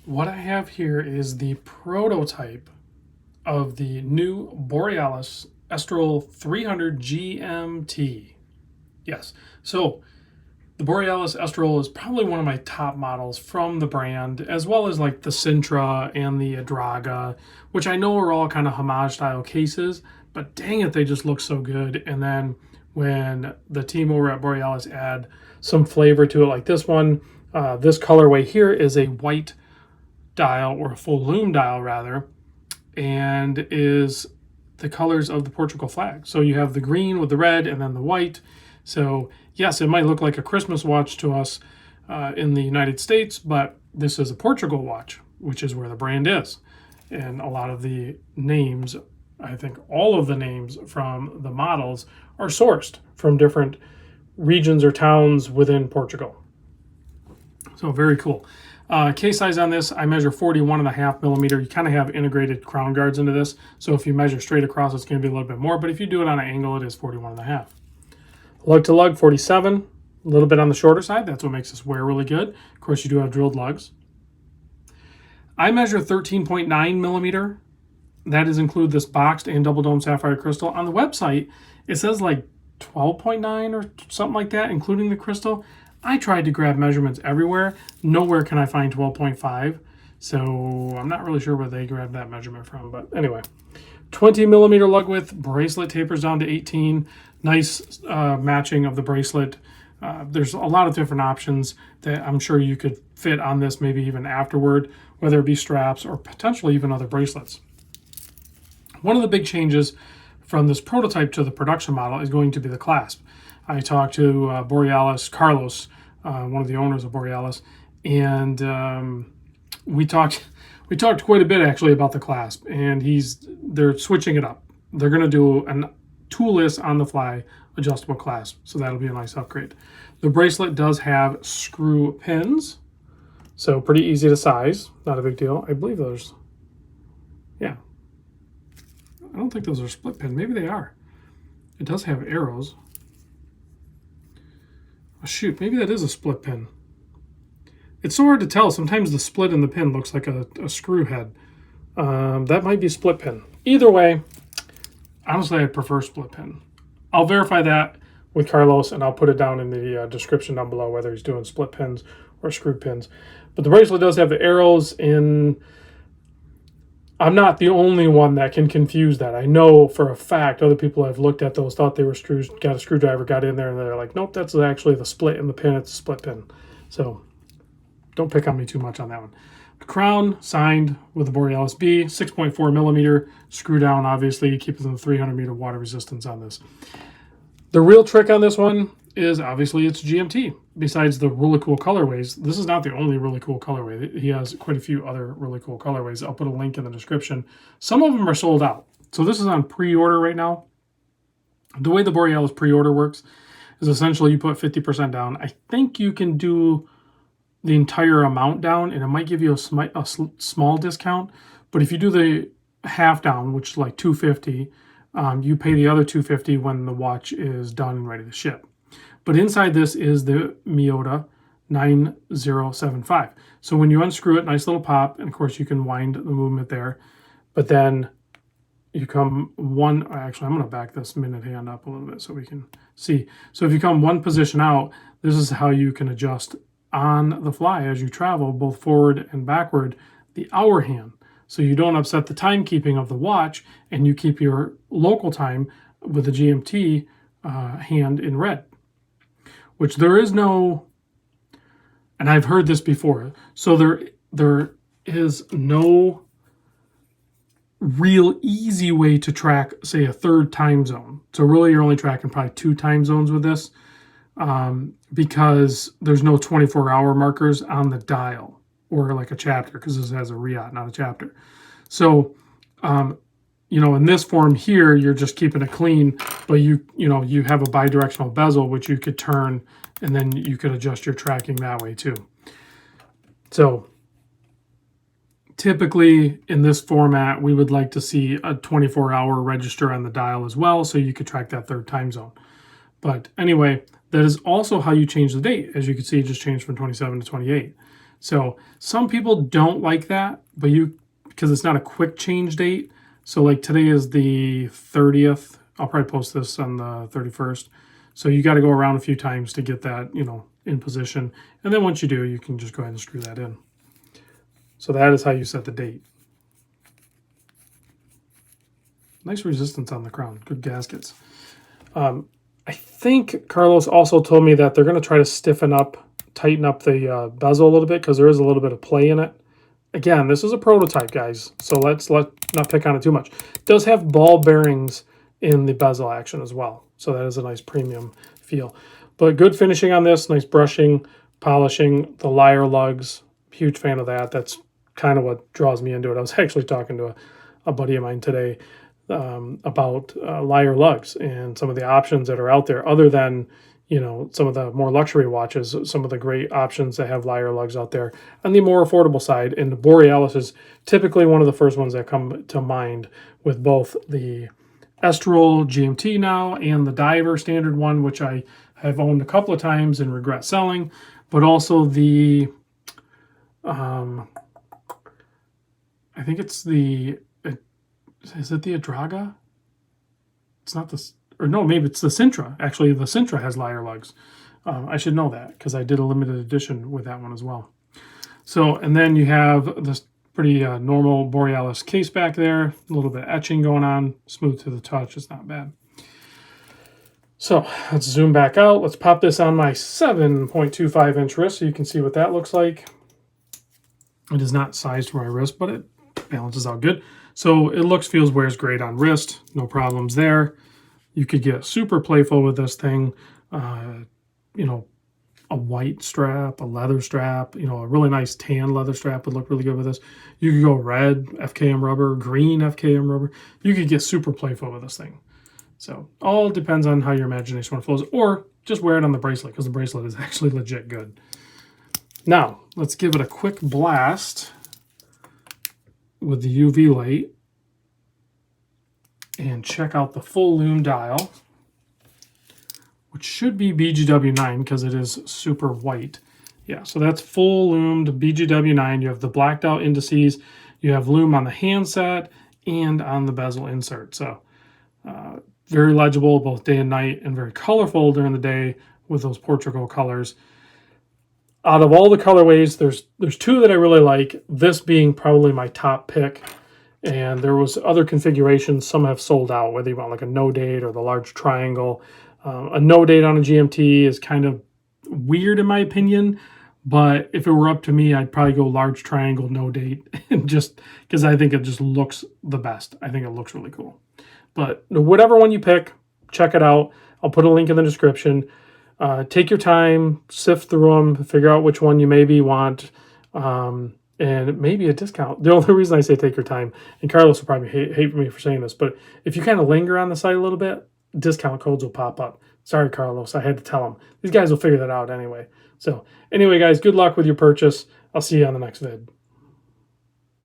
What I have here is the prototype of the new Borealis Estoril 300 GMT. Yes, so the Borealis Estoril is probably one of my top models from the brand, as well as like the Sintra and the Adraga, which I know are all kind of homage style cases, but dang it, they just look so good. And then when the team over at Borealis add some flavor to it, like this one, this colorway here is a white dial, or a full lume dial rather, and is the colors of the Portugal flag. So you have the green with the red and then the white. So yes, it might look like a Christmas watch to us in the United States, but this is a Portugal watch, which is where the brand is. And a lot of the names, I think all of the names from the models, are sourced from different regions or towns within Portugal. So very cool. Case size on this, I measure 41.5 millimeter. You kind of have integrated crown guards into this. So if you measure straight across, it's going to be a little bit more. But if you do it on an angle, it is 41.5. Lug to lug, 47. A little bit on the shorter side. That's what makes this wear really good. Of course, you do have drilled lugs. I measure 13.9 millimeter. That does include this boxed and double dome sapphire crystal. On the website, it says like 12.9 or something like that, including the crystal. I tried to grab measurements everywhere. Nowhere can I find 12.5. So I'm not really sure where they grabbed that measurement from. But anyway, 20 millimeter lug width. Bracelet tapers down to 18. Nice matching of the bracelet. There's a lot of different options that I'm sure you could fit on this, maybe even afterward, whether it be straps or potentially even other bracelets. One of the big changes from this prototype to the production model is going to be the clasp. I talked to Borealis, Carlos, one of the owners of Borealis, and we talked quite a bit actually about the clasp, and they're switching it up. They're going to do a toolless on the fly adjustable clasp, so that'll be a nice upgrade. The bracelet does have screw pins, so pretty easy to size, not a big deal. I believe those, yeah. I don't think those are split pin. Maybe they are. It does have arrows. Oh, shoot, maybe that is a split pin. It's so hard to tell. Sometimes the split in the pin looks like a screw head. That might be split pin. Either way, honestly, I prefer split pin. I'll verify that with Carlos, and I'll put it down in the description down below, whether he's doing split pins or screw pins. But the bracelet does have the arrows in. I'm not the only one that can confuse that. I know for a fact other people have looked at those, thought they were screws, got a screwdriver, got in there, and they're like, nope, that's actually the split in the pin. It's a split pin. So don't pick on me too much on that one. The crown signed with the Borealis B, 6.4 millimeter, screw down, obviously, keeping the 300 meter water resistance on this. The real trick on this one is obviously it's GMT. Besides the really cool colorways, this is not the only really cool colorway. He has quite a few other really cool colorways. I'll put a link in the description. Some of them are sold out. So this is on pre-order right now. The way the Borealis pre-order works is essentially you put 50% down. I think you can do the entire amount down, and it might give you a small discount. But if you do the half down, which is like $250, you pay the other $250 when the watch is done and ready to ship. But inside this is the Miyota 9075. So when you unscrew it, nice little pop, and of course you can wind the movement there. But then you come one, actually I'm going to back this minute hand up a little bit so we can see. So if you come one position out, this is how you can adjust on the fly as you travel, both forward and backward, the hour hand. So you don't upset the timekeeping of the watch, and you keep your local time with the GMT hand in red. Which there is no, and I've heard this before, so there is no real easy way to track, say, a third time zone. So really you're only tracking probably 2 time zones with this, because there's no 24-hour markers on the dial, or like a chapter, because this has a riot, not a chapter. So, you know, in this form here, you're just keeping it clean, but you have a bidirectional bezel, which you could turn, and then you could adjust your tracking that way too. So typically in this format, we would like to see a 24-hour register on the dial as well, so you could track that third time zone. But anyway, that is also how you change the date. As you can see, it just changed from 27 to 28. So some people don't like that, but because it's not a quick change date. So like today is the 30th. I'll probably post this on the 31st. So you got to go around a few times to get that, in position. And then once you do, you can just go ahead and screw that in. So that is how you set the date. Nice resistance on the crown. Good gaskets. I think Carlos also told me that they're going to try to tighten up the bezel a little bit because there is a little bit of play in it. Again, this is a prototype, guys, so let's not pick on it too much. It does have ball bearings in the bezel action as well, so that is a nice premium feel. But good finishing on this, nice brushing, polishing, the lyre lugs. Huge fan of that. That's kind of what draws me into it. I was actually talking to a buddy of mine today about lyre lugs and some of the options that are out there other than some of the more luxury watches, some of the great options that have lyre lugs out there on the more affordable side. And the Borealis is typically one of the first ones that come to mind, with both the Estoril GMT now and the Diver standard one, which I have owned a couple of times and regret selling, but also the I think it's is it the Adraga? It's not this. Or no, maybe it's the Sintra. Actually, the Sintra has lyre lugs. I should know that because I did a limited edition with that one as well. So, and then you have this pretty normal Borealis case back there. A little bit of etching going on. Smooth to the touch. It's not bad. So, let's zoom back out. Let's pop this on my 7.25 inch wrist so you can see what that looks like. It is not sized for my wrist, but it balances out good. So, it looks, feels, wears great on wrist. No problems there. You could get super playful with this thing, a white strap, a leather strap, a really nice tan leather strap would look really good with this. You could go red FKM rubber, green FKM rubber. You could get super playful with this thing. So all depends on how your imagination flows, or just wear it on the bracelet because the bracelet is actually legit good. Now, let's give it a quick blast with the UV light and check out the full Lume dial, which should be BGW9 because it is super white. Yeah, so that's full loomed BGW9. You have the blacked out indices. You have Lume on the handset and on the bezel insert. So very legible both day and night, and very colorful during the day with those Portugal colors. Out of all the colorways, there's two that I really like, this being probably my top pick. And there was other configurations. Some have sold out, whether you want like a no date or the large triangle. A no date on a GMT is kind of weird in my opinion, but if it were up to me, I'd probably go large triangle, no date, and just because I think it just looks the best. I think it looks really cool. But whatever one you pick, check it out. I'll put a link in the description. Take your time, sift through them, figure out which one you maybe want. And maybe a discount. The only reason I say take your time, and Carlos will probably hate me for saying this, but if you kind of linger on the site a little bit, discount codes will pop up. Sorry, Carlos, I had to tell him. These guys will figure that out anyway. So anyway, guys, good luck with your purchase. I'll see you on the next vid.